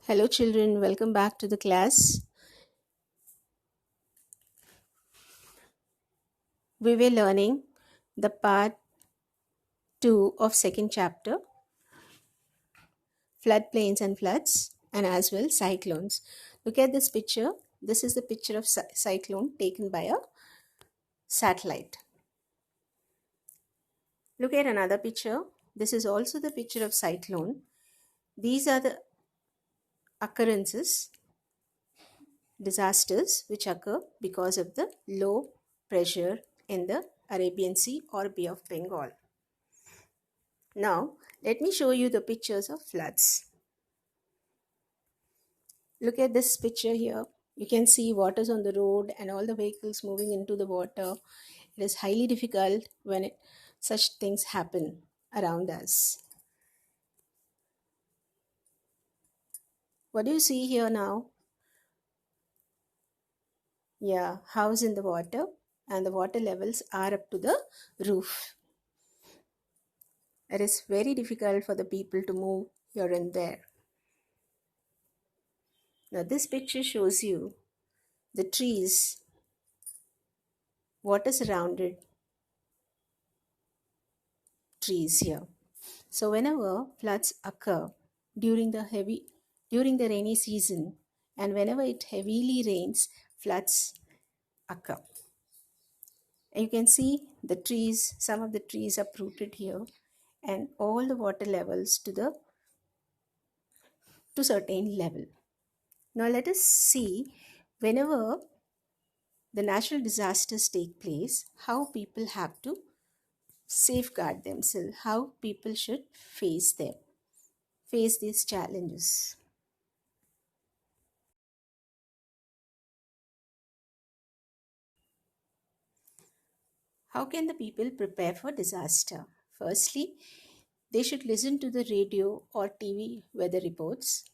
Hello, children. Welcome back to the class. We were learning the part 2 of second chapter, floodplains and floods, and as well cyclones. Look at this picture. This is the picture of cyclone taken by a satellite. Look at another picture. This is also the picture of cyclone. These are the occurrences, disasters which occur because of the low pressure in the Arabian Sea or Bay of Bengal. Now, let me show you the pictures of floods. Look at this picture here. You can see waters on the road and all the vehicles moving into the water. It is highly difficult when such things happen around us. What do you see here now? Yeah, house in the water, and the water levels are up to the roof. It is very difficult for the people to move here and there. Now this picture shows you the trees, water surrounded trees here. So whenever floods occur during the rainy season, and whenever it heavily rains, floods occur. And you can see the trees, some of the trees are uprooted here, and all the water levels to certain level. Now let us see, whenever the natural disasters take place, how people have to safeguard themselves, how people should face these challenges. How can the people prepare for disaster? Firstly, they should listen to the radio or TV weather reports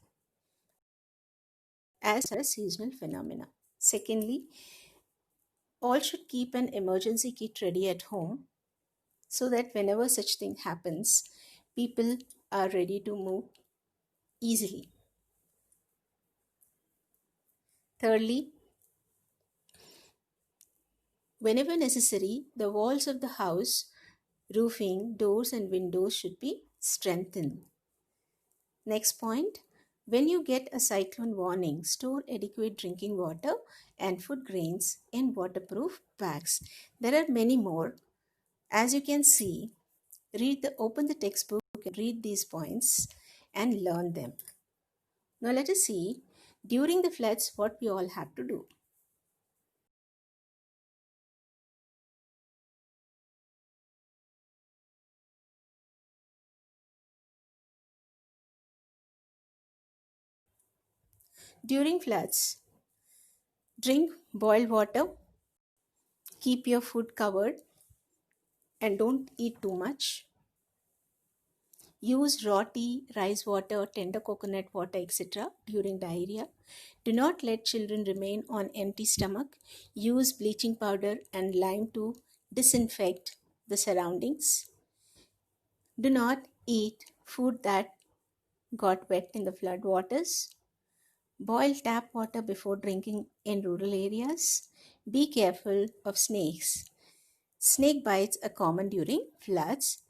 as a seasonal phenomena. Secondly, all should keep an emergency kit ready at home so that whenever such thing happens, people are ready to move easily. Thirdly, whenever necessary, the walls of the house, roofing, doors and windows should be strengthened. Next point, when you get a cyclone warning, store adequate drinking water and food grains in waterproof bags. There are many more. As you can see, open the textbook and read these points and learn them. Now let us see, during the floods, what we all have to do. During floods, drink boiled water, keep your food covered, and don't eat too much. Use raw tea, rice water, tender coconut water, etc. during diarrhea. Do not let children remain on empty stomach. Use bleaching powder and lime to disinfect the surroundings. Do not eat food that got wet in the flood waters. Boil tap water before drinking in rural areas. Be careful of snakes. Snake bites are common during floods.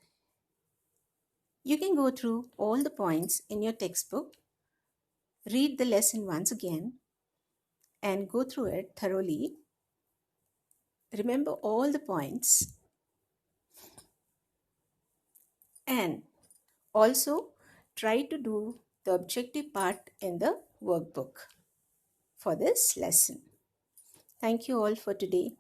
You can go through all the points in your textbook, read the lesson once again, and go through it thoroughly. Remember all the points, and also try to do the objective part in the workbook for this lesson. Thank you all for today.